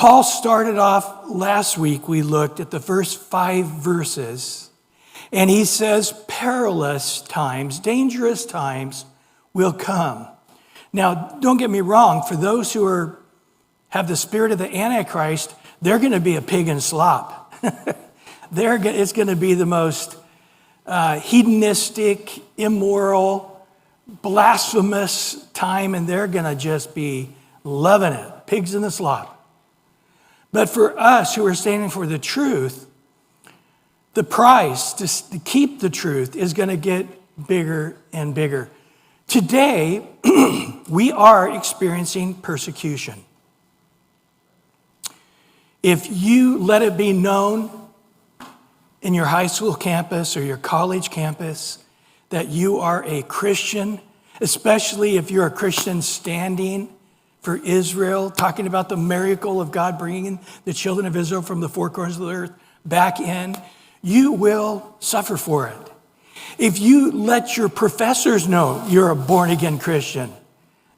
Paul started off last week, we looked at the first 5 verses, and he says perilous times, dangerous times will come. Now, don't get me wrong, for those who have the spirit of the Antichrist, they're going to be a pig in slop. It's going to be the most hedonistic, immoral, blasphemous time, and they're going to just be loving it, pigs in the slop. But for us who are standing for the truth, the price to keep the truth is going to get bigger and bigger. Today, we are experiencing persecution. If you let it be known in your high school campus or your college campus that you are a Christian, especially if you're a Christian standing for Israel, talking about the miracle of God bringing the children of Israel from the four corners of the earth back in, you will suffer for it. If you let your professors know you're a born-again Christian,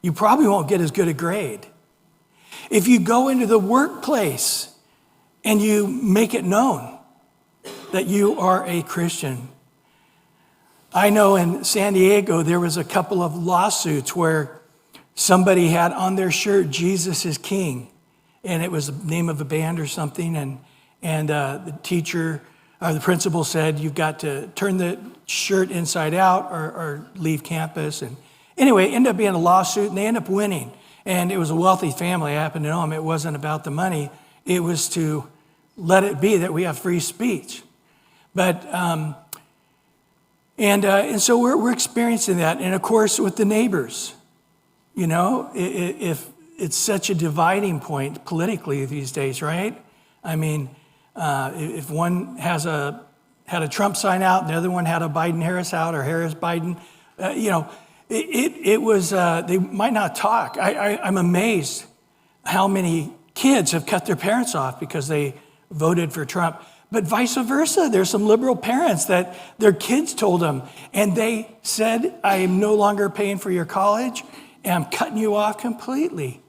you probably won't get as good a grade. If you go into the workplace and you make it known that you are a Christian. I know in San Diego there was a couple of lawsuits where somebody had on their shirt, Jesus is King, and it was the name of a band or something, and the teacher, the principal said, you've got to turn the shirt inside out or leave campus. And anyway, it ended up being a lawsuit, and they ended up winning. And it was a wealthy family. I happen to know them. It wasn't about the money. It was to let it be that we have free speech. But, and so we're experiencing that. And of course, with the neighbors. You know, if it's such a dividing point politically these days, right? I mean, if one had a Trump sign out and the other one had a Biden-Harris out or Harris-Biden, it was, they might not talk. I'm amazed how many kids have cut their parents off because they voted for Trump. But vice versa, there's some liberal parents that their kids told them, and they said, I am no longer paying for your college, and I'm cutting you off completely.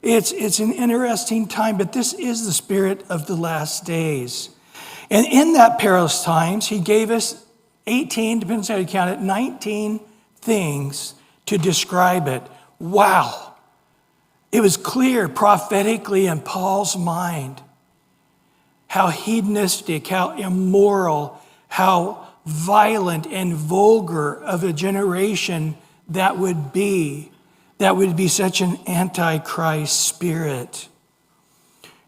It's an interesting time, but this is the spirit of the last days. And in that perilous times, he gave us 18, depends on how you count it, 19 things to describe it. Wow. It was clear prophetically in Paul's mind how hedonistic, how immoral, how violent and vulgar of a generation that would be such an antichrist spirit.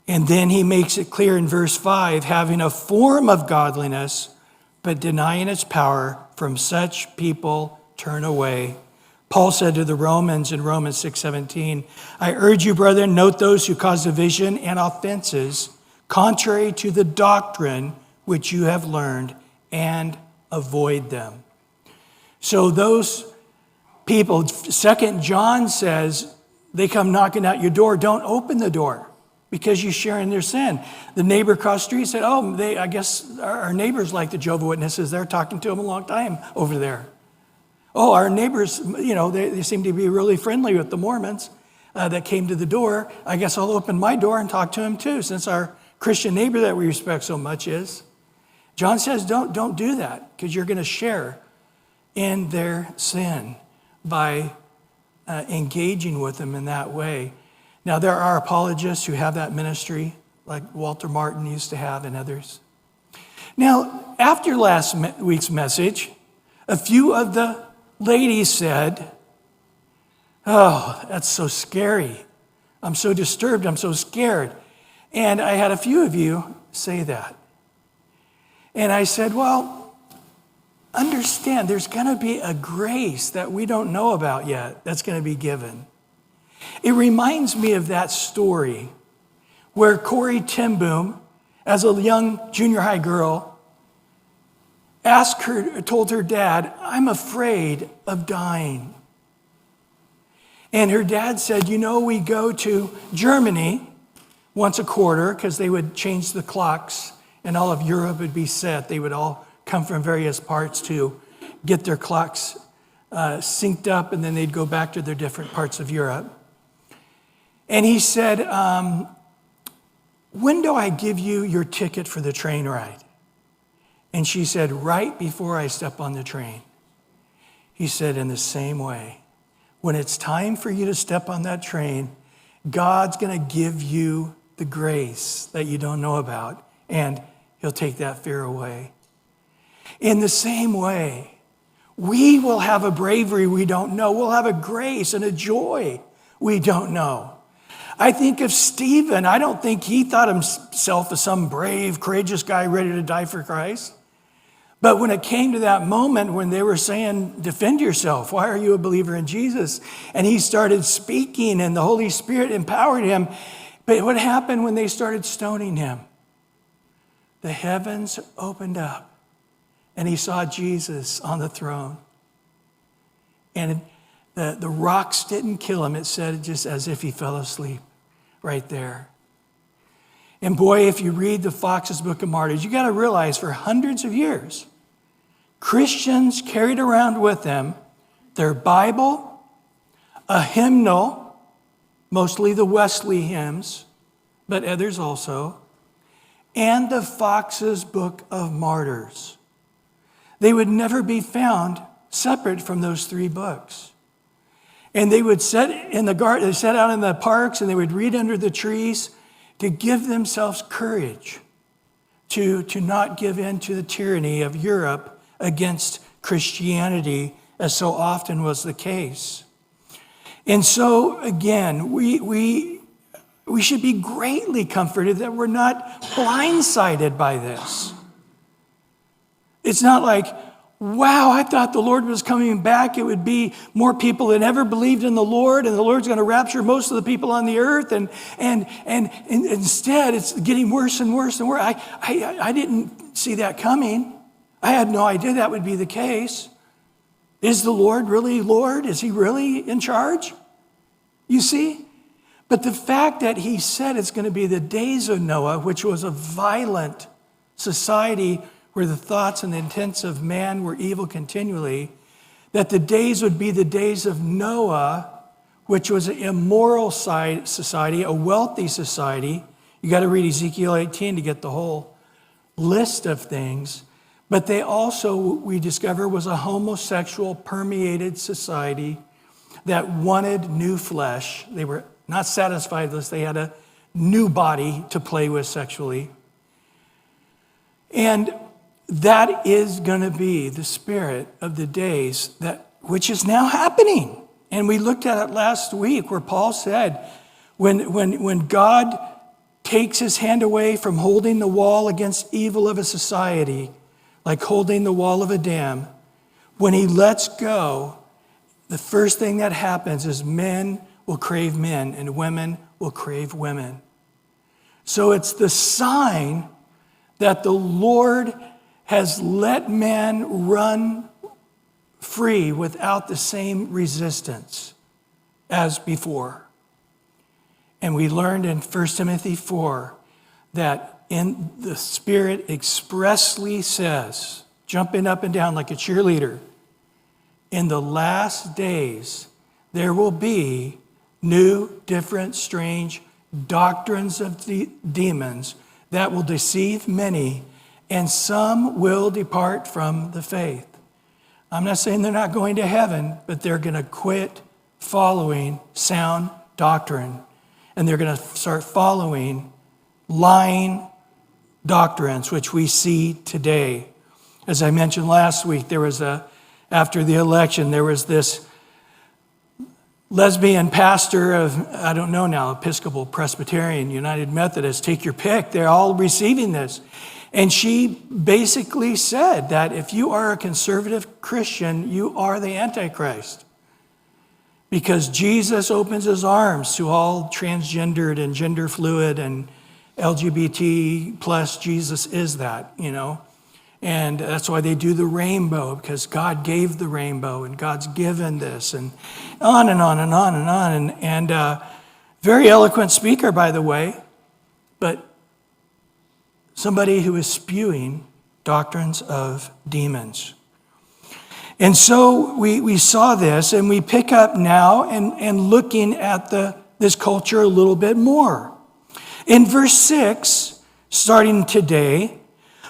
And then he makes it clear in verse 5, having a form of godliness, but denying its power, from such people turn away. Paul said to the Romans in Romans 6:17, I urge you, brethren, note those who cause division and offenses, contrary to the doctrine which you have learned, and avoid them. So those people, 2 John says, they come knocking at your door, don't open the door because you share in their sin. The neighbor across the street said, I guess our neighbors like the Jehovah's Witnesses. They're talking to them a long time over there. Oh, our neighbors, they seem to be really friendly with the Mormons that came to the door. I guess I'll open my door and talk to them too, since our Christian neighbor that we respect so much is. John says, don't do that because you're going to share in their sin by engaging with them in that way. Now, there are apologists who have that ministry, like Walter Martin used to have and others. Now, after last week's message, a few of the ladies said, oh, that's so scary. I'm so disturbed. I'm so scared. And I had a few of you say that. And I said, well, understand there's going to be a grace that we don't know about yet that's going to be given. It reminds me of that story where Corrie ten Boom, as a young junior high girl, told her dad, I'm afraid of dying. And her dad said, we go to Germany once a quarter because they would change the clocks and all of Europe would be set. They would all come from various parts to get their clocks synced up, and then they'd go back to their different parts of Europe. And he said, when do I give you your ticket for the train ride? And she said, right before I step on the train. He said, in the same way, when it's time for you to step on that train, God's going to give you the grace that you don't know about, and he'll take that fear away. In the same way, we will have a bravery we don't know. We'll have a grace and a joy we don't know. I think of Stephen. I don't think he thought himself as some brave, courageous guy ready to die for Christ. But when it came to that moment when they were saying, defend yourself, why are you a believer in Jesus? And he started speaking and the Holy Spirit empowered him. But what happened when they started stoning him? The heavens opened up and he saw Jesus on the throne. And the rocks didn't kill him. It said just as if he fell asleep right there. And boy, if you read the Fox's Book of Martyrs, you got to realize for hundreds of years, Christians carried around with them their Bible, a hymnal, mostly the Wesley hymns, but others also, and the Fox's Book of Martyrs. They would never be found separate from those three books. And they would sit in the garden, they sat out in the parks, and they would read under the trees to give themselves courage to not give in to the tyranny of Europe against Christianity, as so often was the case. And so, again, we should be greatly comforted that we're not blindsided by this. It's not like, wow, I thought the Lord was coming back. It would be more people than ever believed in the Lord, and the Lord's going to rapture most of the people on the earth. And instead, it's getting worse and worse and worse. I didn't see that coming. I had no idea that would be the case. Is the Lord really Lord? Is he really in charge? You see? But the fact that he said it's going to be the days of Noah, which was a violent society where the thoughts and intents of man were evil continually, that the days would be the days of Noah, which was an immoral society, a wealthy society. You got to read Ezekiel 18 to get the whole list of things. But they also, we discover, was a homosexual permeated society that wanted new flesh. They were not satisfied with this. They had a new body to play with sexually. And that is going to be the spirit of the days which is now happening. And we looked at it last week where Paul said, when God takes his hand away from holding the wall against evil of a society, like holding the wall of a dam, when he lets go, the first thing that happens is men will crave men and women will crave women. So it's the sign that the Lord has let man run free without the same resistance as before. And we learned in 1 Timothy 4 that in the Spirit expressly says, jumping up and down like a cheerleader, in the last days there will be new, different, strange doctrines of the demons that will deceive many, and some will depart from the faith. I'm not saying they're not going to heaven, but they're going to quit following sound doctrine, and they're going to start following lying doctrines, which we see today. As I mentioned last week, after the election, there was this lesbian pastor of, I don't know now, Episcopal, Presbyterian, United Methodist, take your pick. They're all receiving this. And she basically said that if you are a conservative Christian, you are the Antichrist. Because Jesus opens his arms to all transgendered and gender fluid and LGBT plus. Jesus is that, And that's why they do the rainbow, because God gave the rainbow and God's given this, and on and on and on and on. And very eloquent speaker, by the way, but somebody who is spewing doctrines of demons. And so we saw this, and we pick up now and looking at this culture a little bit more. In verse 6, starting today,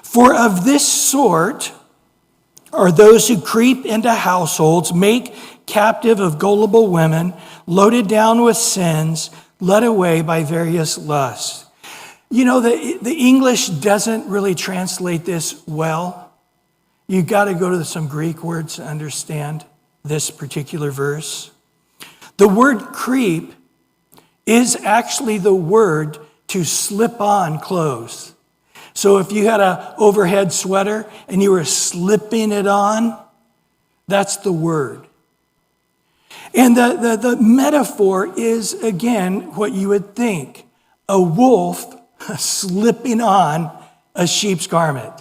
for of this sort are those who creep into households, make captive of gullible women, loaded down with sins, led away by various lusts. You know, the English doesn't really translate this well. You got to go to some Greek words to understand this particular verse. The word creep is actually the word to slip on clothes. So if you had an overhead sweater and you were slipping it on, that's the word. And the metaphor is, again, what you would think. A wolf slipping on a sheep's garment.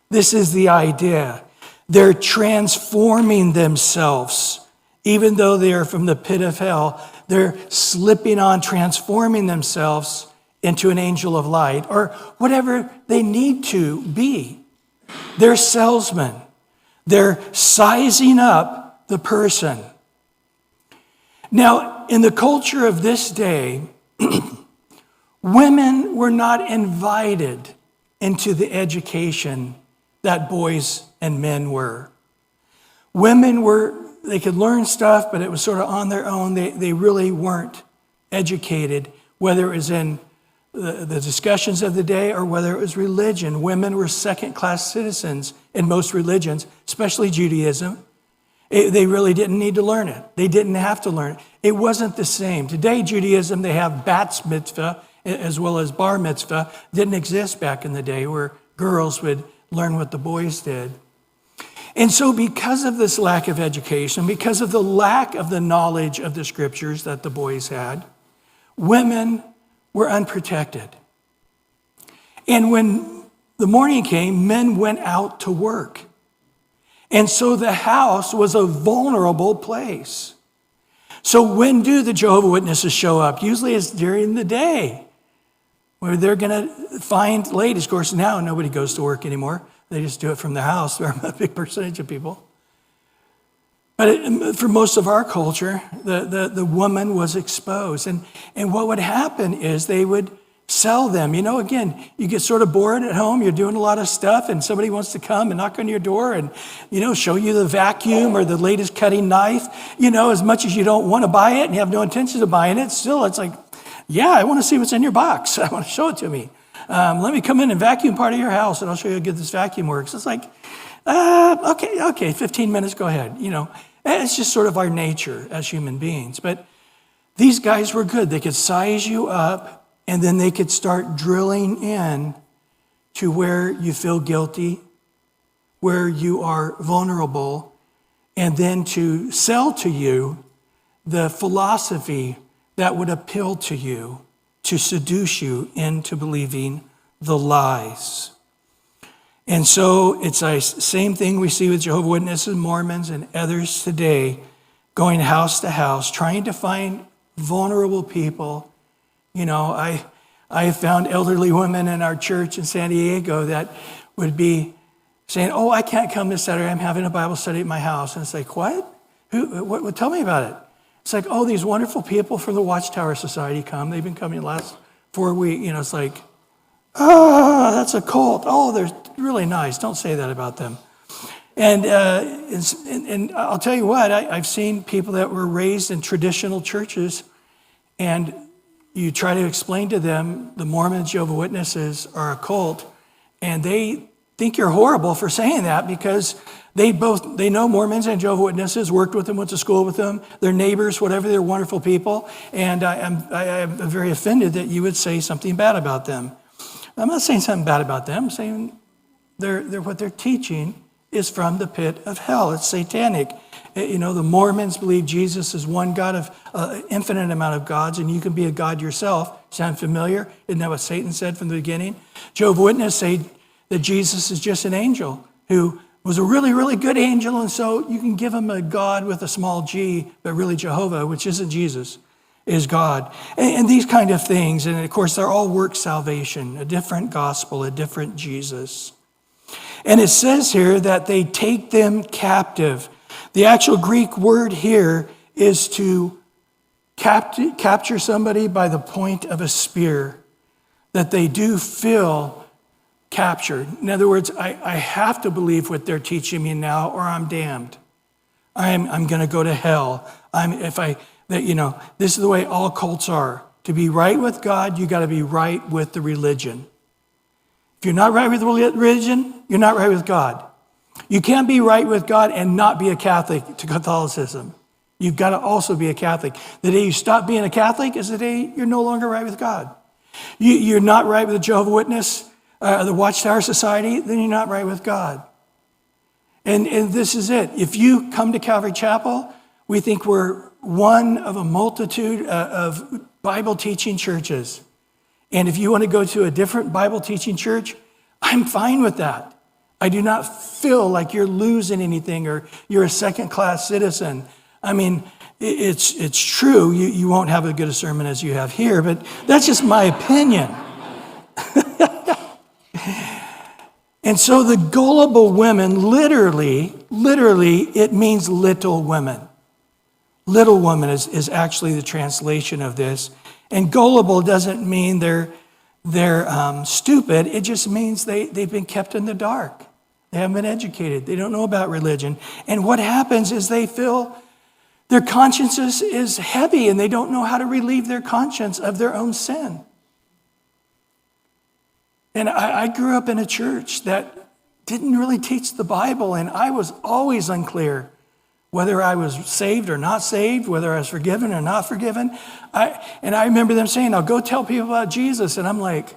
This is the idea. They're transforming themselves. Even though they are from the pit of hell, they're slipping on, transforming themselves into an angel of light, or whatever they need to be. They're salesmen. They're sizing up the person. Now, in the culture of this day, women were not invited into the education that boys and men were. Women they could learn stuff, but it was sort of on their own. They really weren't educated, whether it was in the discussions of the day or whether it was religion. Women were second-class citizens in most religions, especially Judaism. They really didn't need to learn it. They didn't have to learn it. It wasn't the same. Today, Judaism, they have bat mitzvah as well as bar mitzvah. Didn't exist back in the day where girls would learn what the boys did. And so because of this lack of education, because of the lack of the knowledge of the scriptures that the boys had, women were unprotected. And when the morning came, men went out to work. And so the house was a vulnerable place. So when do the Jehovah's Witnesses show up? Usually it's during the day where they're going to find ladies. Of course, now nobody goes to work anymore. They just do it from the house. They're a big percentage of people. But for most of our culture, the woman was exposed. And what would happen is they would sell them. You know, again, you get sort of bored at home. You're doing a lot of stuff, and somebody wants to come and knock on your door and, show you the vacuum or the latest cutting knife. As much as you don't want to buy it and you have no intention of buying it, still it's like, yeah, I want to see what's in your box. I want to show it to me. Let me come in and vacuum part of your house, and I'll show you how good this vacuum works. It's like, okay, 15 minutes, go ahead. It's just sort of our nature as human beings. But these guys were good. They could size you up, and then they could start drilling in to where you feel guilty, where you are vulnerable, and then to sell to you the philosophy that would appeal to you, to seduce you into believing the lies. And so it's the same thing we see with Jehovah's Witnesses, Mormons, and others today, going house to house, trying to find vulnerable people. I have found elderly women in our church in San Diego that would be saying, "Oh, I can't come this Saturday. I'm having a Bible study at my house." And it's like, what? What? Tell me about it. It's like, oh, these wonderful people from the Watchtower Society come. They've been coming the last 4 weeks. It's like, that's a cult. Oh, they're really nice. Don't say that about them. And I'll tell you what, I've seen people that were raised in traditional churches, and you try to explain to them the Mormon Jehovah's Witnesses are a cult, and they think you're horrible for saying that because they know Mormons and Jehovah's Witnesses, worked with them, went to school with them, they're neighbors, whatever, they're wonderful people, and I am very offended that you would say something bad about them. I'm not saying something bad about them. I'm saying what they're teaching is from the pit of hell. It's satanic. The Mormons believe Jesus is one God of infinite amount of gods, and you can be a God yourself. Sound familiar? Isn't that what Satan said from the beginning? Jehovah's Witnesses say that Jesus is just an angel who was a really, really good angel, and so you can give him a God with a small g, but really Jehovah, which isn't Jesus, is God. And these kind of things, and of course they're all work salvation, a different gospel, a different Jesus. And it says here that they take them captive. The actual Greek word here is to capture somebody by the point of a spear, that they do feel captured. In other words, I have to believe what they're teaching me now, or I'm damned. I'm going to go to hell. This is the way all cults are. To be right with God, you got to be right with the religion. If you're not right with the religion, you're not right with God. You can't be right with God and not be a Catholic to Catholicism. You've got to also be a Catholic. The day you stop being a Catholic is the day you're no longer right with God. You're not right with the Jehovah's Witness, the Watchtower Society, then you're not right with God. And this is it. If you come to Calvary Chapel, we think we're one of a multitude of Bible teaching churches. And if you want to go to a different Bible teaching church, I'm fine with that. I do not feel like you're losing anything or you're a second-class citizen. I mean, it's true, you won't have as good a sermon as you have here, but that's just my opinion. And so the gullible women, literally, it means little women. Little woman is actually the translation of this. And gullible doesn't mean they're stupid. It just means they've been kept in the dark. They haven't been educated. They don't know about religion. And what happens is they feel their conscience is heavy and they don't know how to relieve their conscience of their own sin. And I grew up in a church that didn't really teach the Bible, and I was always unclear whether I was saved or not saved, whether I was forgiven or not forgiven. And I remember them saying, "Now go tell people about Jesus." And I'm like,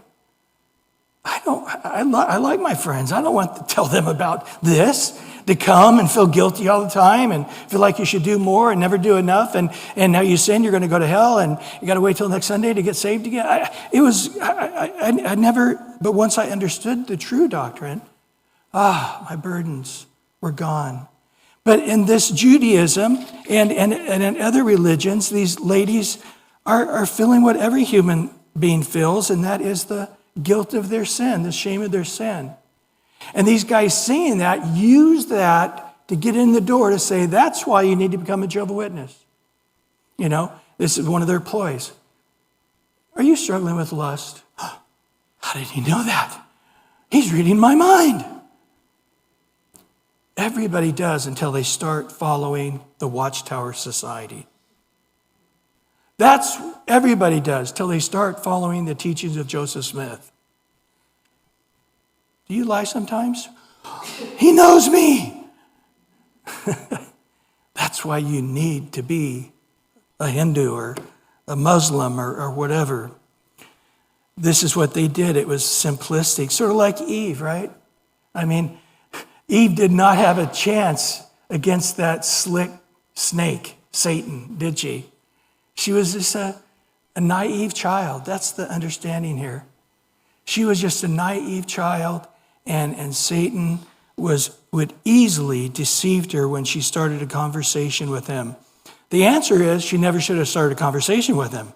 I like my friends. I don't want to tell them about this, to come and feel guilty all the time and feel like you should do more and never do enough. And now you sin, you're going to go to hell, and you got to wait till next Sunday to get saved again. I never, but once I understood the true doctrine, my burdens were gone. But in this Judaism and in other religions, these ladies are feeling what every human being feels, and that is the guilt of their sin, the shame of their sin. And these guys seeing that, use that to get in the door to say, that's why you need to become a Jehovah's Witness. You know, this is one of their ploys. Are you struggling with lust? How did he know that? He's reading my mind. Everybody does until they start following the Watchtower Society. That's everybody does till they start following the teachings of Joseph Smith. Do you lie sometimes? He knows me. That's why you need to be a Hindu or a Muslim or whatever. This is what they did. It was simplistic, sort of like Eve, right? I mean, Eve did not have a chance against that slick snake, Satan, did she? She was just a naive child. That's the understanding here. She was just a naive child, and Satan would easily deceive her when she started a conversation with him. The answer is she never should have started a conversation with him.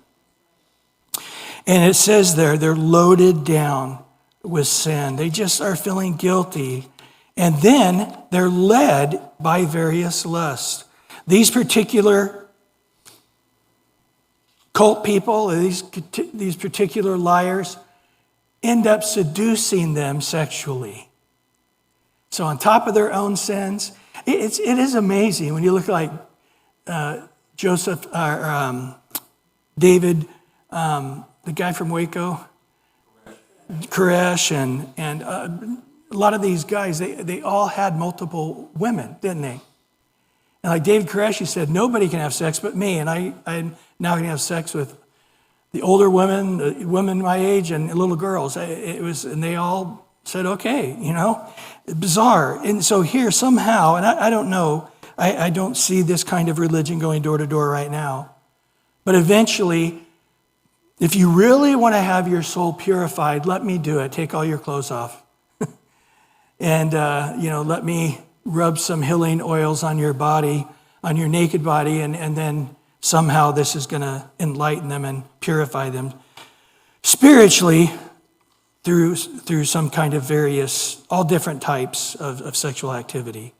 And it says there, they're loaded down with sin. They just are feeling guilty. And then they're led by various lusts. These particular cult people, these particular liars, end up seducing them sexually. So on top of their own sins, it is amazing when you look like Joseph, David, the guy from Waco, Koresh, and a lot of these guys, they all had multiple women, didn't they? And like David Koresh, he said, nobody can have sex but me, and I'm now going to have sex with the older women my age, and little girls. And they all said, okay, you know, bizarre. And so here somehow, and I don't know, I don't see this kind of religion going door to door right now. But eventually, if you really want to have your soul purified, let me do it. Take all your clothes off. And, let me rub some healing oils on your body, on your naked body, and then somehow this is going to enlighten them and purify them spiritually through some kind of all different types of sexual activity.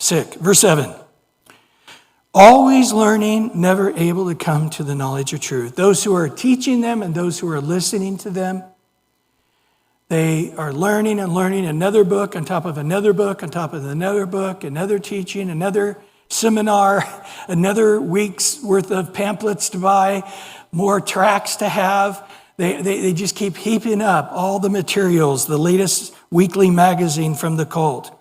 Verse 7. Always learning, never able to come to the knowledge of truth. Those who are teaching them and those who are listening to them, they are learning and learning another book on top of another book on top of another book, another teaching, another seminar, another week's worth of pamphlets to buy, more tracts to have. They just keep heaping up all the materials, the latest weekly magazine from the cult.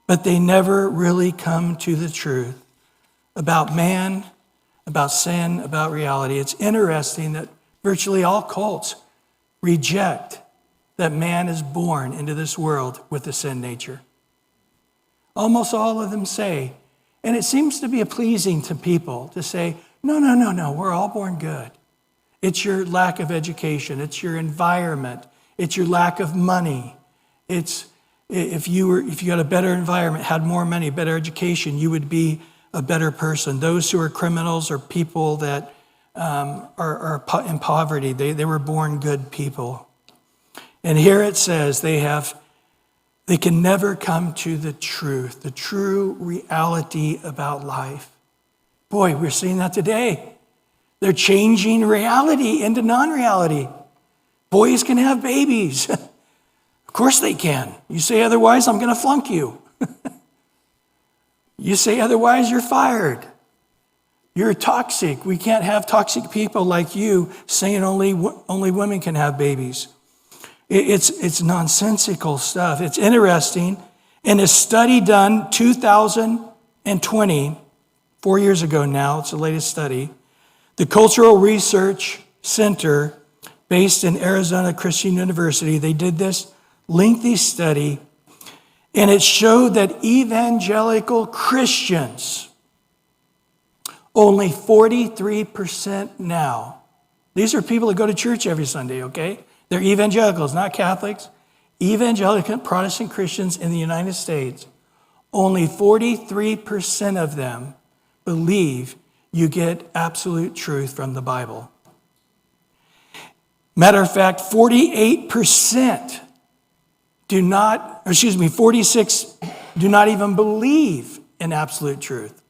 But they never really come to the truth about man, about sin, about reality. It's interesting that virtually all cults reject that man is born into this world with a sin nature. Almost all of them say, and it seems to be pleasing to people to say, no, we're all born good. It's your lack of education. It's your environment. It's your lack of money. It's if you had a better environment, had more money, better education, you would be a better person. Those who are criminals are people that are in poverty. They were born good people. And here it says they can never come to the truth, the true reality about life. Boy, we're seeing that today. They're changing reality into non-reality. Boys can have babies. Of course they can. You say otherwise, I'm going to flunk you. You say otherwise, you're fired. You're toxic. We can't have toxic people like you saying only women can have babies. It's nonsensical stuff. It's interesting. In a study done 2020, 4 years ago now, it's the latest study, the Cultural Research Center based in Arizona Christian University, they did this lengthy study, and it showed that evangelical Christians, only 43% now. These are people that go to church every Sunday, okay? They're evangelicals, not Catholics. Evangelical Protestant Christians in the United States, only 43% of them believe you get absolute truth from the Bible. Matter of fact, 46 do not even believe in absolute truth.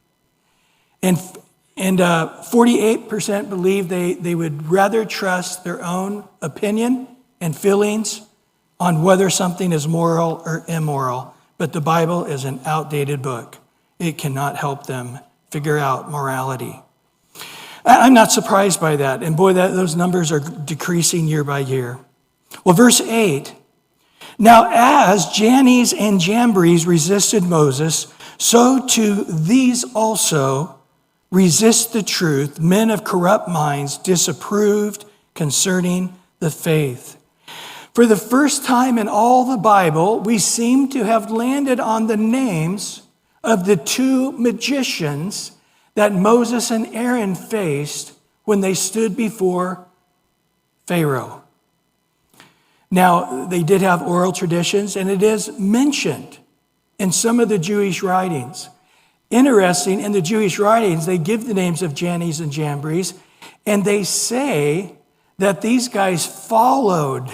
And 48% believe they would rather trust their own opinion and feelings on whether something is moral or immoral. But the Bible is an outdated book. It cannot help them figure out morality. I'm not surprised by that. And boy, those numbers are decreasing year by year. Well, verse 8. Now, as Jannes and Jambres resisted Moses, so too these also resist the truth. Men of corrupt minds disapproved concerning the faith. For the first time in all the Bible, we seem to have landed on the names of the two magicians that Moses and Aaron faced when they stood before Pharaoh. Now, they did have oral traditions, and it is mentioned in some of the Jewish writings. Interesting, in the Jewish writings, they give the names of Jannes and Jambres, and they say that these guys followed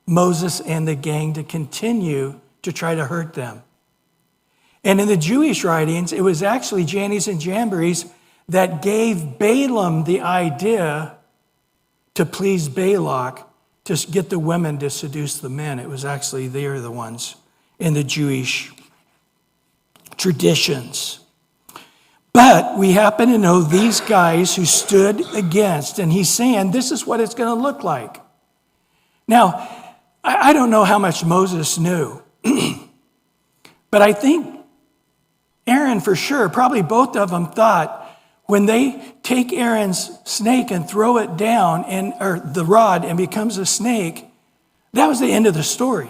Moses and the gang to continue to try to hurt them. And in the Jewish writings, it was actually Jannes and Jambres that gave Balaam the idea to please Balak to get the women to seduce the men. It was actually they are the ones in the Jewish traditions. But we happen to know these guys who stood against, and he's saying this is what it's going to look like. Now, I don't know how much Moses knew, but I think Aaron for sure, probably both of them thought when they take Aaron's snake and throw it down, or the rod, and becomes a snake, that was the end of the story.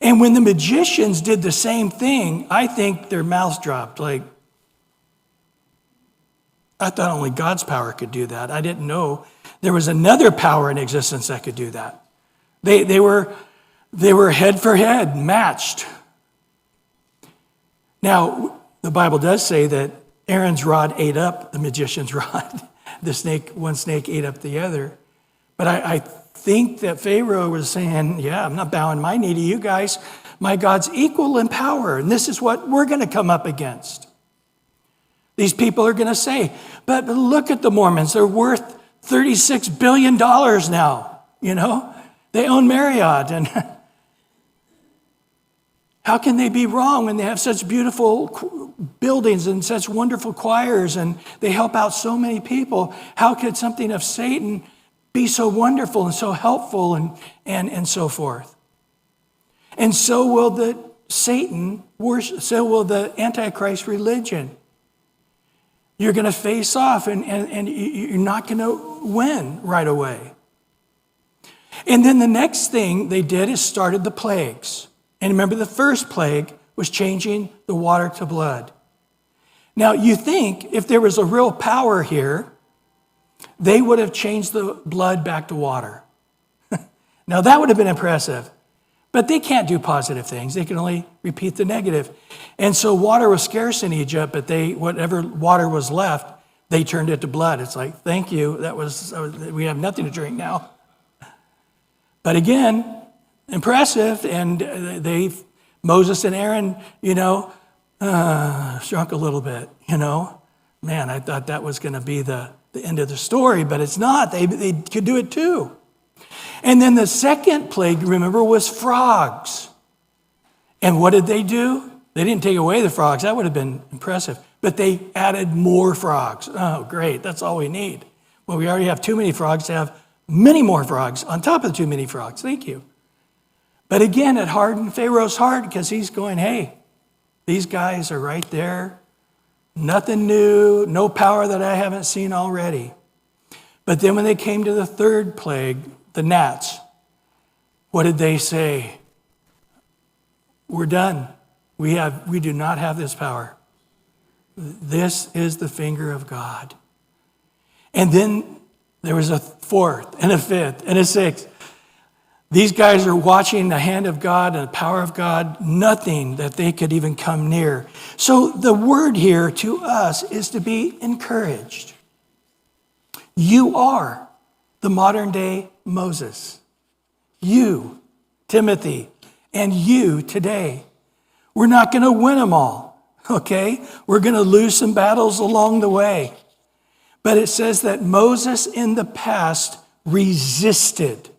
And when the magicians did the same thing, I think their mouths dropped. Like, I thought only God's power could do that. I didn't know there was another power in existence that could do that. They were head for head, matched. Now, the Bible does say that Aaron's rod ate up the magician's rod. One snake ate up the other. But I think that Pharaoh was saying, yeah, I'm not bowing my knee to you guys. My God's equal in power, and this is what we're going to come up against. These people are going to say, but look at the Mormons. They're worth $36 billion now, They own Marriott. And how can they be wrong when they have such beautiful buildings and such wonderful choirs and they help out so many people? How could something of Satan be so wonderful and so helpful and so forth? And so will the Satan worship, so will the Antichrist religion. You're going to face off and you're not going to win right away. And then the next thing they did is started the plagues. And remember, the first plague was changing the water to blood. Now, you think if there was a real power here, they would have changed the blood back to water. Now, that would have been impressive. But they can't do positive things. They can only repeat the negative. And so water was scarce in Egypt, but whatever water was left, they turned it to blood. It's like, thank you. We have nothing to drink now. But again, impressive. And Moses and Aaron, shrunk a little bit, Man, I thought that was going to be the end of the story, but it's not. They could do it too. And then the second plague, remember, was frogs. And what did they do? They didn't take away the frogs. That would have been impressive. But they added more frogs. Oh, great. That's all we need. Well, we already have too many frogs to have many more frogs on top of too many frogs. Thank you. But again, it hardened Pharaoh's heart because he's going, hey, these guys are right there. Nothing new, no power that I haven't seen already. But then when they came to the third plague, the gnats, what did they say? We're done. We do not have this power. This is the finger of God. And then there was a fourth and a fifth and a sixth. These guys are watching the hand of God and the power of God, nothing that they could even come near. So the word here to us is to be encouraged. You are the modern day Moses. You, Timothy, and you today. We're not going to win them all, okay? We're going to lose some battles along the way. But it says that Moses in the past resisted.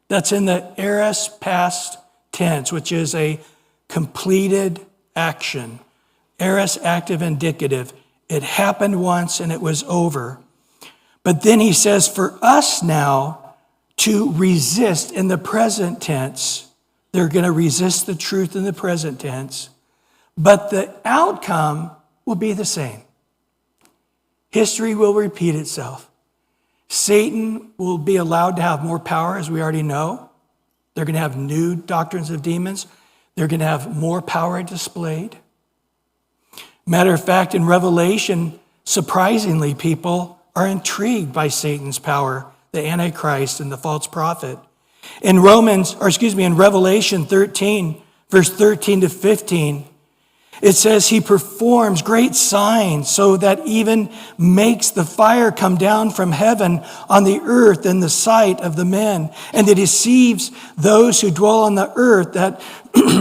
That's in the aorist past tense, which is a completed action. Aorist active indicative. It happened once and it was over. But then he says for us now to resist in the present tense. They're going to resist the truth in the present tense. But the outcome will be the same. History will repeat itself. Satan will be allowed to have more power, as we already know. They're going to have new doctrines of demons. They're going to have more power displayed. Matter of fact, in Revelation, surprisingly, people are intrigued by Satan's power, the Antichrist and the false prophet. In Revelation 13, verse 13 to 15, it says he performs great signs so that even makes the fire come down from heaven on the earth in the sight of the men, and that deceives those who dwell on the earth that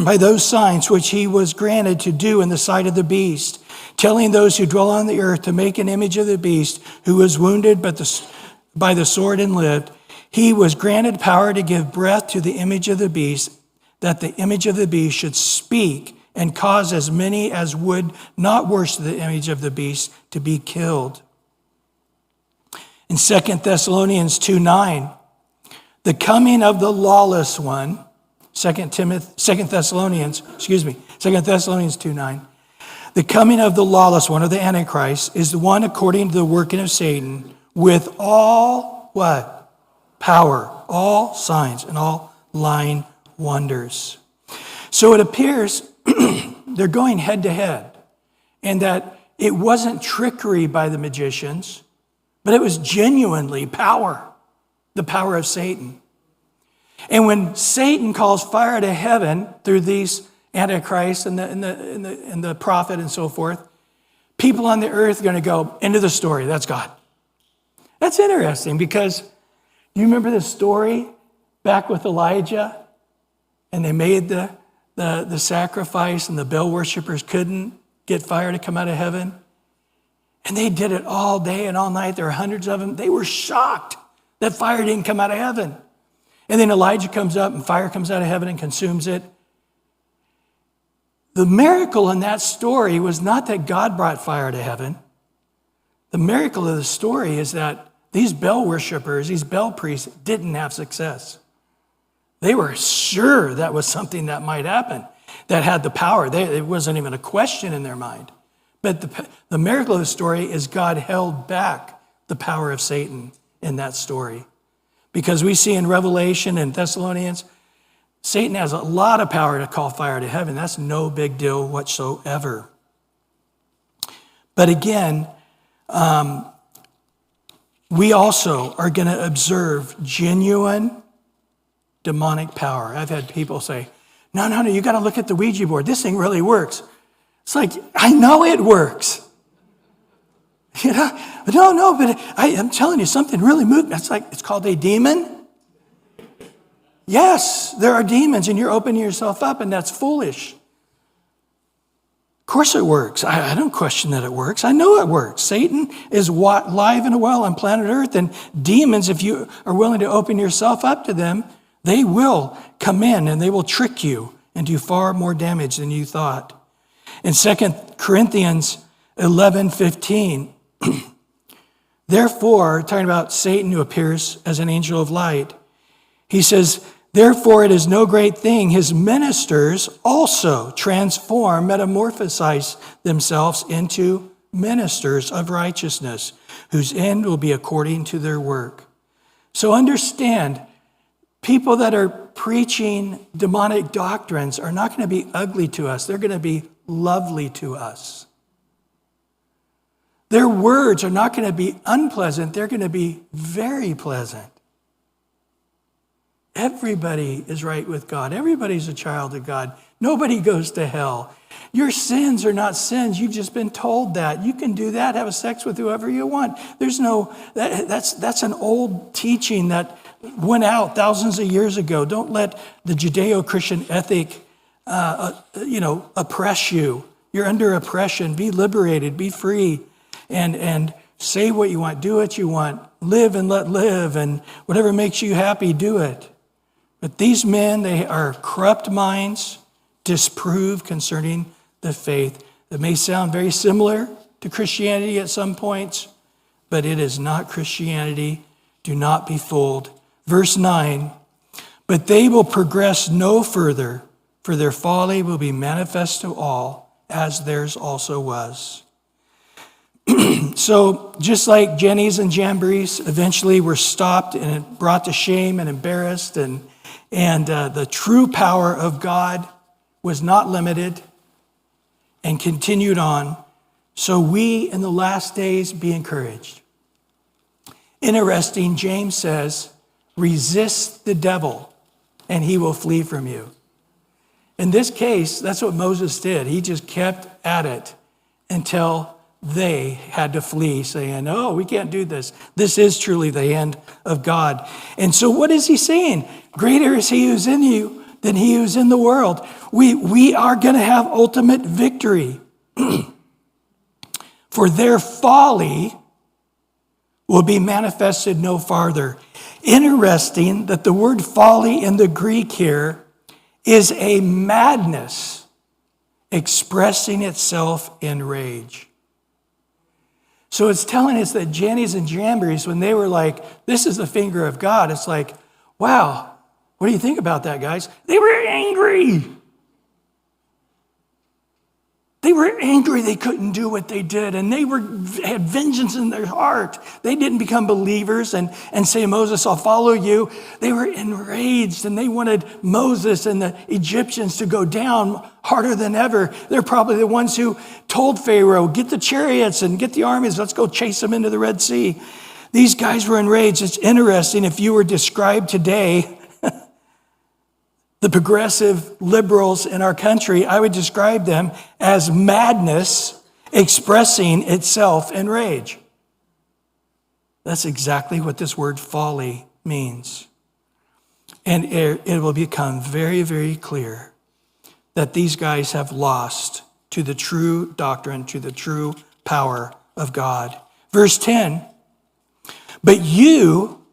by those signs which he was granted to do in the sight of the beast, telling those who dwell on the earth to make an image of the beast who was wounded by the sword and lived. He was granted power to give breath to the image of the beast, that the image of the beast should speak and cause as many as would not worship the image of the beast to be killed. In 2 Thessalonians 2:9, the coming of the lawless one, 2 Thessalonians 2:9, the coming of the lawless one, or the Antichrist, is the one according to the working of Satan, with all what? Power, all signs, and all lying wonders. So it appears they're going head to head, and that it wasn't trickery by the magicians, but it was genuinely power, the power of Satan. And when Satan calls fire to heaven through these antichrists and the prophet and so forth, people on the earth are going to go, end of the story, that's God. That's interesting because you remember the story back with Elijah, and they made the sacrifice and the Baal worshipers couldn't get fire to come out of heaven. And they did it all day and all night. There were hundreds of them. They were shocked that fire didn't come out of heaven. And then Elijah comes up and fire comes out of heaven and consumes it. The miracle in that story was not that God brought fire to heaven. The miracle of the story is that these Baal worshipers, these Baal priests, didn't have success. They were sure that was something that might happen, that had the power. It wasn't even a question in their mind. But the miracle of the story is God held back the power of Satan in that story. Because we see in Revelation and Thessalonians, Satan has a lot of power to call fire to heaven. That's no big deal whatsoever. But again, we also are going to observe genuine demonic power. I've had people say, no, you got to look at the Ouija board. This thing really works. It's like, I know it works. You know, but I'm telling you, something really moved. That's like, it's called a demon. Yes, there are demons, and you're opening yourself up, and that's foolish. Of course it works. I don't question that it works. I know it works. Satan is live and well on planet Earth, and demons, if you are willing to open yourself up to them, they will come in and they will trick you and do far more damage than you thought. In 2 Corinthians 11:15, therefore, talking about Satan who appears as an angel of light, he says, therefore it is no great thing his ministers also metamorphosize themselves into ministers of righteousness, whose end will be according to their work. So understand, people that are preaching demonic doctrines are not going to be ugly to us. They're going to be lovely to us. Their words are not going to be unpleasant. They're going to be very pleasant. Everybody is right with God. Everybody's a child of God. Nobody goes to hell. Your sins are not sins. You've just been told that. You can do that, have sex with whoever you want. That's an old teaching that went out thousands of years ago. Don't let the Judeo-Christian ethic oppress you. You're under oppression. Be liberated, be free, and say what you want, do what you want, live and let live, and whatever makes you happy, do it. But these men, they are corrupt minds, disprove concerning the faith. It may sound very similar to Christianity at some points, but it is not Christianity. Do not be fooled. Verse 9, but they will progress no further, for their folly will be manifest to all, as theirs also was. So just like Jennies and Jamborees eventually were stopped and brought to shame and embarrassed, and the true power of God was not limited and continued on, so we in the last days be encouraged. Interesting, James says, resist the devil and he will flee from you. In this case, that's what Moses did. He just kept at it until they had to flee, saying, oh, we can't do this. This is truly the hand of God. And so what is he saying? Greater is he who's in you than he who's in the world. We are going to have ultimate victory. For their folly will be manifested no farther. Interesting that the word folly in the Greek here is a madness expressing itself in rage. So it's telling us that Jennies and Jamborees, when they were like, this is the finger of God, it's like, wow, what do you think about that, guys? They were angry. They were angry they couldn't do what they did, and they had vengeance in their heart. They didn't become believers and say, Moses, I'll follow you. They were enraged, and they wanted Moses and the Egyptians to go down harder than ever. They're probably the ones who told Pharaoh, get the chariots and get the armies. Let's go chase them into the Red Sea. These guys were enraged. It's interesting, if you were described today, the progressive liberals in our country, I would describe them as madness expressing itself in rage. That's exactly what this word folly means. And it will become very, very clear that these guys have lost to the true doctrine, to the true power of God. Verse 10, but you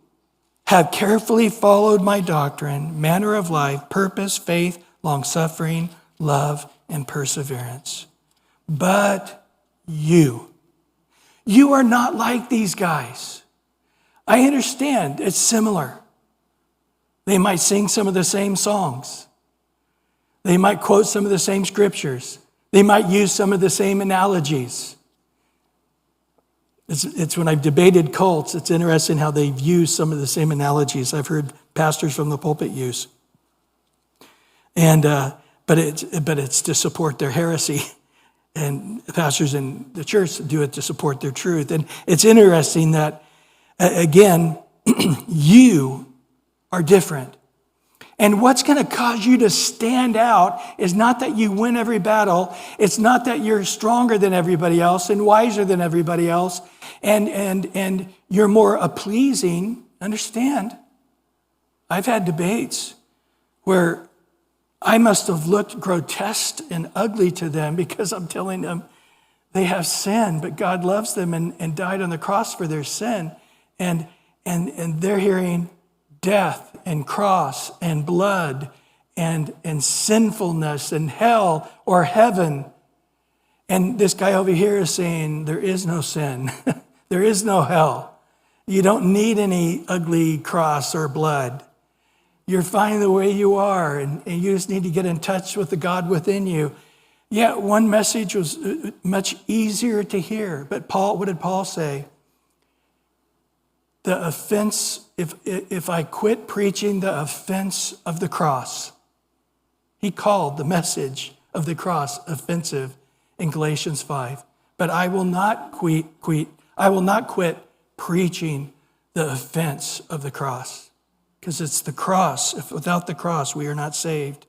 have carefully followed my doctrine, manner of life, purpose, faith, long-suffering, love, and perseverance. But you are not like these guys. I understand it's similar. They might sing some of the same songs. They might quote some of the same scriptures. They might use some of the same analogies. It's when I've debated cults, it's interesting how they've used some of the same analogies I've heard pastors from the pulpit use. And but it's to support their heresy. And pastors in the church do it to support their truth. And it's interesting that, again, you are different. And what's going to cause you to stand out is not that you win every battle. It's not that you're stronger than everybody else and wiser than everybody else. And you're more pleasing. Understand, I've had debates where I must have looked grotesque and ugly to them because I'm telling them they have sin, but God loves them and died on the cross for their sin. And they're hearing death and cross and blood and sinfulness and hell or heaven. And this guy over here is saying there is no sin. There is no hell. You don't need any ugly cross or blood. You're fine the way you are, and you just need to get in touch with the God within you. Yeah, one message was much easier to hear, but what did Paul say? The offense, if I quit preaching the offense of the cross, he called the message of the cross offensive in Galatians 5. But I will not quit preaching the offense of the cross. Because it's the cross. If without the cross, we are not saved.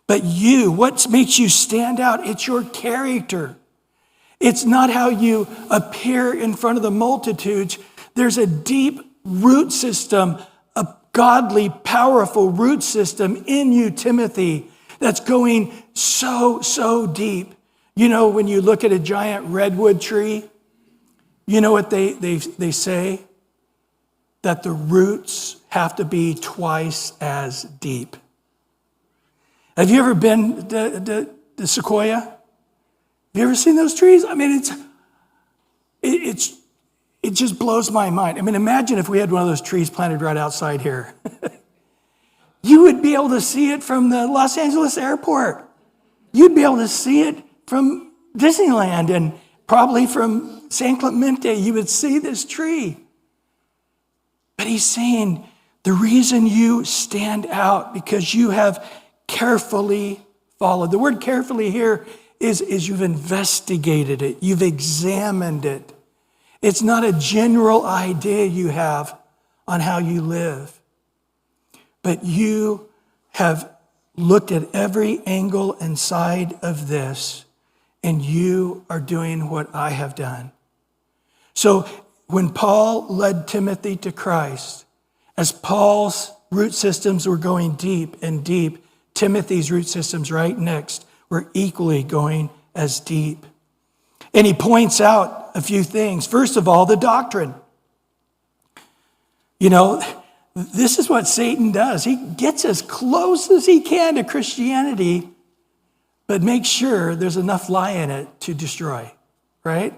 But what makes you stand out? It's your character. It's not how you appear in front of the multitudes. There's a deep root system, a godly, powerful root system in you, Timothy, that's going so deep. You know, when you look at a giant redwood tree, you know what they say? That the roots have to be twice as deep. Have you ever been to Sequoia? Have you ever seen those trees? I mean, it just blows my mind. I mean, imagine if we had one of those trees planted right outside here. You would be able to see it from the Los Angeles airport. You'd be able to see it from Disneyland and probably from San Clemente. You would see this tree. But he's saying the reason you stand out because you have carefully followed. The word carefully here is you've investigated it. You've examined it. It's not a general idea you have on how you live. But you have looked at every angle and side of this, and you are doing what I have done. So when Paul led Timothy to Christ, as Paul's root systems were going deep and deep, Timothy's root systems right next were equally going as deep. And he points out a few things. First of all, the doctrine. You know, this is what Satan does. He gets as close as he can to Christianity, but makes sure there's enough lie in it to destroy, right?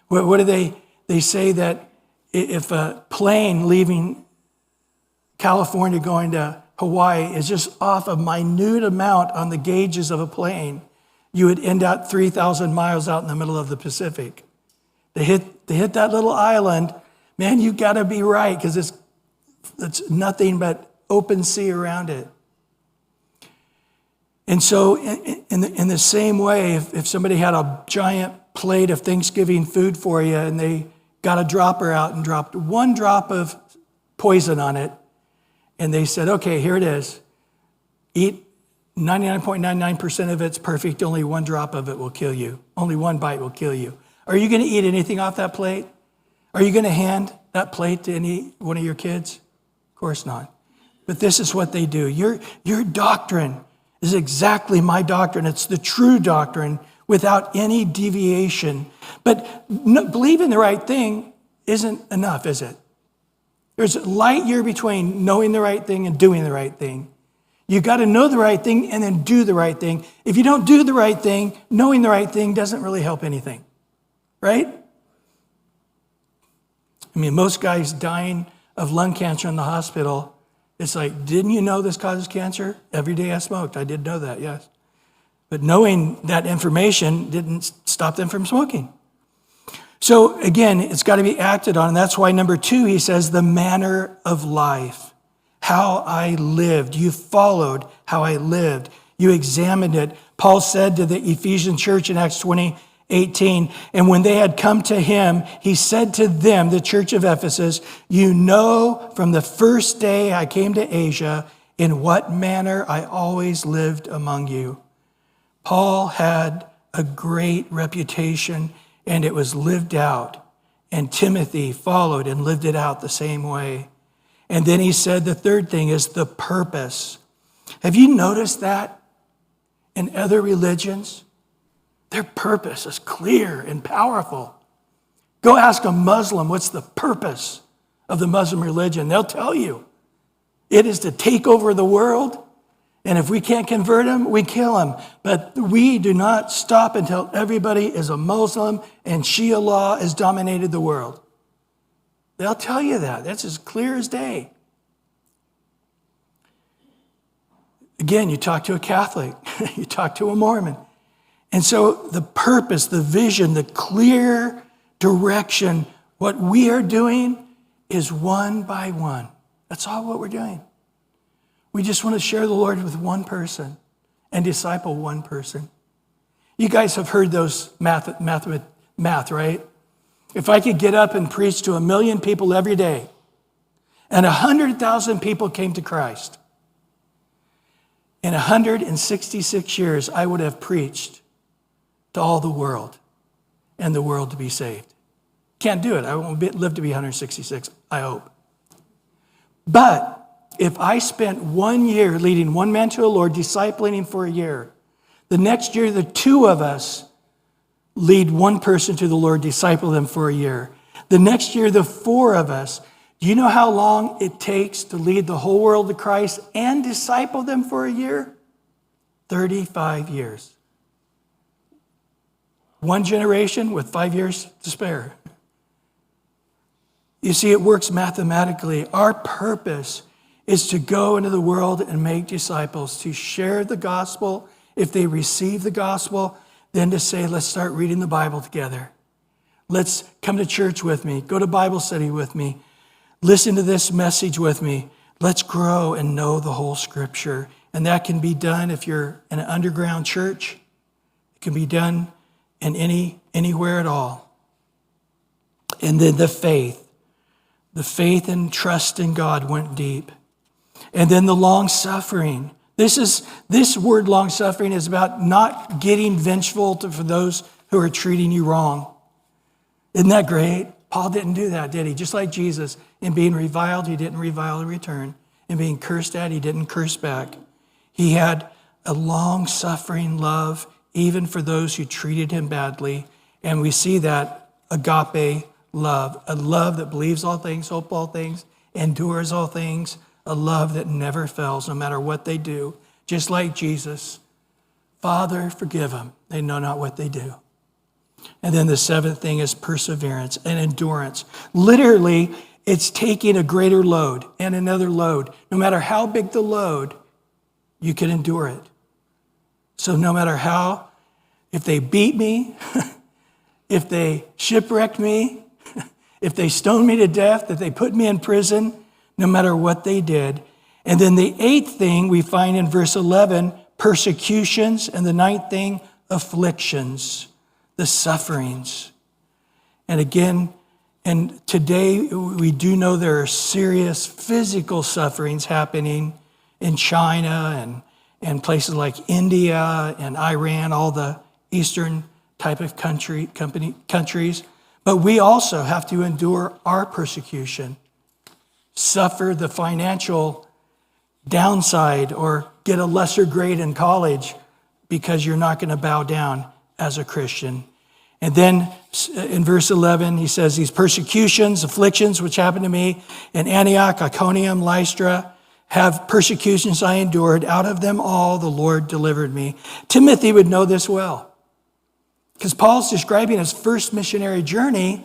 What do they say that if a plane leaving California going to Hawaii is just off a minute amount on the gauges of a plane, you would end up 3,000 miles out in the middle of the Pacific. They hit that little island, man, you got to be right because it's nothing but open sea around it. And so in the same way, if somebody had a giant plate of Thanksgiving food for you and they got a dropper out and dropped one drop of poison on it, and they said, okay, here it is. Eat 99.99% of it's perfect. Only one drop of it will kill you. Only one bite will kill you. Are you going to eat anything off that plate? Are you going to hand that plate to any one of your kids? Of course not. But this is what they do. Your doctrine is exactly my doctrine. It's the true doctrine without any deviation. But believing the right thing isn't enough, is it? There's a light year between knowing the right thing and doing the right thing. You got to know the right thing and then do the right thing. If you don't do the right thing, knowing the right thing doesn't really help anything, right? I mean, most guys dying of lung cancer in the hospital, it's like, didn't you know this causes cancer? Every day I smoked. I did know that, yes. But knowing that information didn't stop them from smoking. So again, it's got to be acted on. And that's why number 2, he says, the manner of life. How I lived. You followed how I lived. You examined it. Paul said to the Ephesian church in Acts 20:18, and when they had come to him, he said to them, the church of Ephesus, you know from the first day I came to Asia, in what manner I always lived among you. Paul had a great reputation, and it was lived out. And Timothy followed and lived it out the same way. And then he said the third thing is the purpose. Have you noticed that in other religions? Their purpose is clear and powerful. Go ask a Muslim what's the purpose of the Muslim religion. They'll tell you. It is to take over the world. And if we can't convert them, we kill them. But we do not stop until everybody is a Muslim and Shia law has dominated the world. They'll tell you that. That's as clear as day. Again, you talk to a Catholic, you talk to a Mormon. And so the purpose, the vision, the clear direction, what we are doing is one by one. That's all what we're doing. We just want to share the Lord with one person and disciple one person. You guys have heard those math, right? If I could get up and preach to 1 million people every day, and 100,000 people came to Christ, in 166 years, I would have preached to all the world and the world to be saved. Can't do it. I won't live to be 166, I hope. But if I spent 1 year leading one man to the Lord, discipling him for a year, the next year, the 2 of us lead one person to the Lord, disciple them for a year. The next year, the 4 of us. Do you know how long it takes to lead the whole world to Christ and disciple them for a year? 35 years. One generation with 5 years to spare. You see, it works mathematically. Our purpose is to go into the world and make disciples, to share the gospel. If they receive the gospel, then to say, let's start reading the Bible together. Let's come to church with me. Go to Bible study with me. Listen to this message with me. Let's grow and know the whole Scripture. And that can be done if you're in an underground church. It can be done in anywhere at all. And then the faith and trust in God went deep. And then the long suffering. This word long suffering is about not getting vengeful for those who are treating you wrong. Isn't that great? Paul didn't do that, did he? Just like Jesus, in being reviled, he didn't revile in return. In being cursed at, he didn't curse back. He had a long suffering love, even for those who treated him badly. And we see that agape love, a love that believes all things, hopes all things, endures all things, a love that never fails no matter what they do. Just like Jesus. Father, forgive them. They know not what they do. And then the 7th thing is perseverance and endurance. Literally, it's taking a greater load and another load. No matter how big the load, you can endure it. So no matter how, if they beat me, if they shipwrecked me, if they stoned me to death, if they put me in prison, no matter what they did. And then the 8th thing we find in verse 11, persecutions, and the 9th thing, afflictions, the sufferings. And again, and today we do know there are serious physical sufferings happening in China and places like India and Iran, all the Eastern type of countries. But we also have to endure our persecution, suffer the financial downside or get a lesser grade in college because you're not going to bow down as a Christian. And then in verse 11, he says, these persecutions, afflictions, which happened to me in Antioch, Iconium, Lystra, have persecutions I endured. Out of them all, the Lord delivered me. Timothy would know this well, because Paul's describing his first missionary journey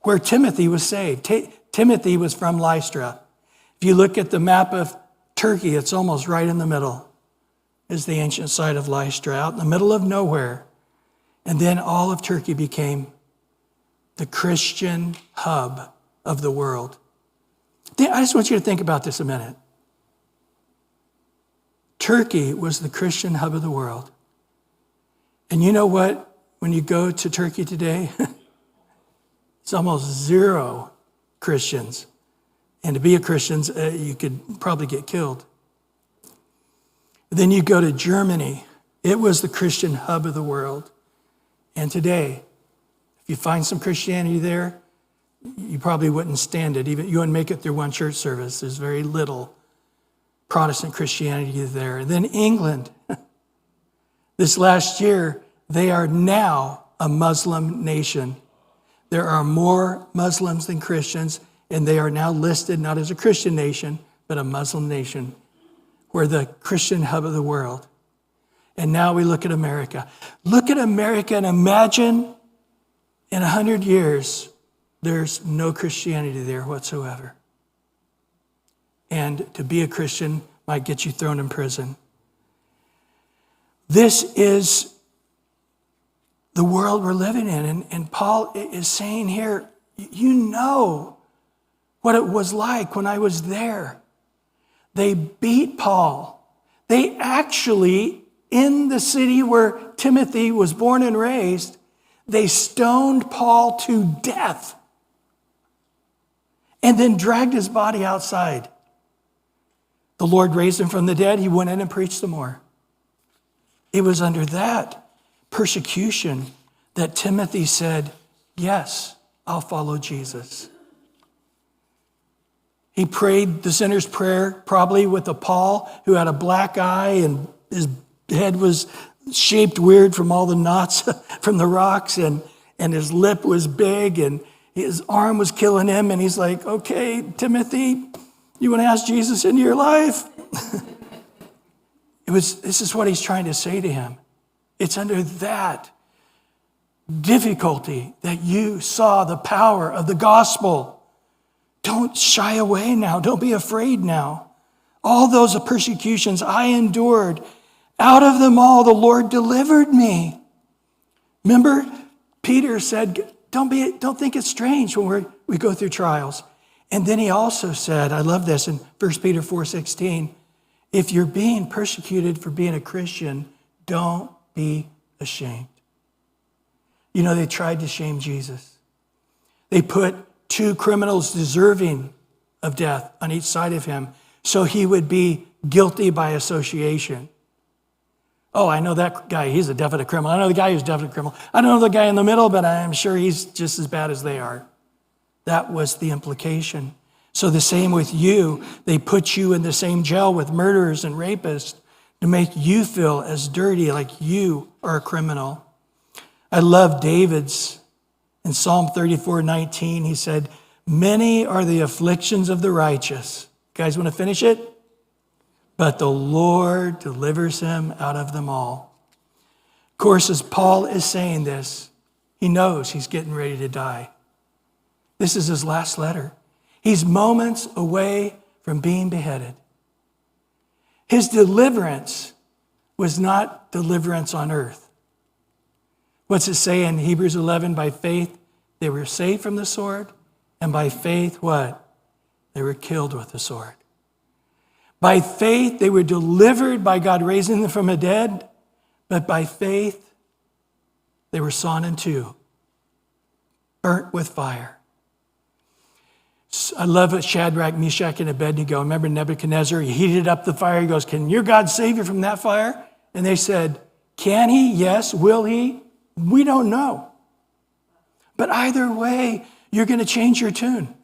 where Timothy was saved. Timothy was from Lystra. If you look at the map of Turkey, it's almost right in the middle, is the ancient site of Lystra, out in the middle of nowhere. And then all of Turkey became the Christian hub of the world. I just want you to think about this a minute. Turkey was the Christian hub of the world. And you know what? When you go to Turkey today, it's almost zero Christians. And to be a Christian, you could probably get killed. Then you go to Germany. It was the Christian hub of the world. And today, if you find some Christianity there, you probably wouldn't stand it. Even you wouldn't make it through one church service. There's very little Protestant Christianity there. And then England. This last year, they are now a Muslim nation. There are more Muslims than Christians, and they are now listed not as a Christian nation, but a Muslim nation. We're the Christian hub of the world. And now we look at America. Look at America and imagine in 100 years, there's no Christianity there whatsoever. And to be a Christian might get you thrown in prison. This is the world we're living in. And Paul is saying here, you know what it was like when I was there. They beat Paul. They actually, in the city where Timothy was born and raised, they stoned Paul to death and then dragged his body outside. The Lord raised him from the dead. He went in and preached some more. It was under that persecution that Timothy said, yes, I'll follow Jesus. He prayed the sinner's prayer, probably with a Paul who had a black eye and his head was shaped weird from all the knots from the rocks, and his lip was big and his arm was killing him. And he's like, okay, Timothy, you want to ask Jesus into your life? This is what he's trying to say to him. It's under that difficulty that you saw the power of the gospel. Don't shy away now. Don't be afraid now. All those persecutions I endured, out of them all, the Lord delivered me. Remember, Peter said, don't think it's strange when we go through trials. And then he also said, I love this in 1 Peter 4:16, if you're being persecuted for being a Christian, don't be ashamed. You know, they tried to shame Jesus. They put two criminals deserving of death on each side of him so he would be guilty by association. Oh, I know that guy, he's a definite criminal. I know the guy who's a definite criminal. I don't know the guy in the middle, but I'm sure he's just as bad as they are. That was the implication. So the same with you. They put you in the same jail with murderers and rapists to make you feel as dirty, like you are a criminal. I love David's. In Psalm 34:19, he said, many are the afflictions of the righteous. You guys want to finish it? But the Lord delivers him out of them all. Of course, as Paul is saying this, he knows he's getting ready to die. This is his last letter. He's moments away from being beheaded. His deliverance was not deliverance on earth. What's it say in Hebrews 11? By faith, they were saved from the sword. And by faith, what? They were killed with the sword. By faith, they were delivered by God raising them from the dead. But by faith, they were sawn in two, burnt with fire. I love it, Shadrach, Meshach, and Abednego. Remember Nebuchadnezzar? He heated up the fire. He goes, can your God save you from that fire? And they said, can he? Yes. Will he? We don't know. But either way, you're going to change your tune.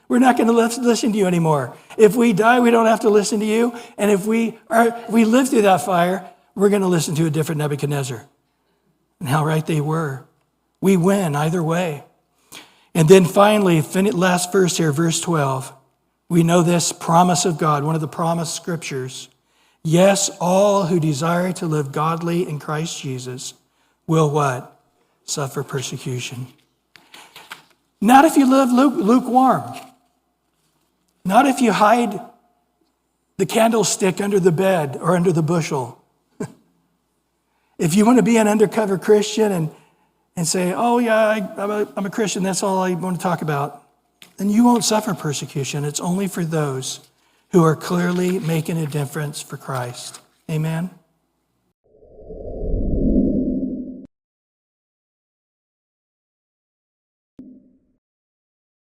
We're not going to listen to you anymore. If we die, we don't have to listen to you. And if we live through that fire, we're going to listen to a different Nebuchadnezzar. And how right they were. We win either way. And then finally, last verse here, verse 12. We know this promise of God, one of the promised scriptures. Yes, all who desire to live godly in Christ Jesus will what? Suffer persecution. Not if you live lukewarm. Not if you hide the candlestick under the bed or under the bushel. If you want to be an undercover Christian and say, oh yeah, I'm a Christian, that's all I want to talk about, then you won't suffer persecution. It's only for those who are clearly making a difference for Christ. Amen?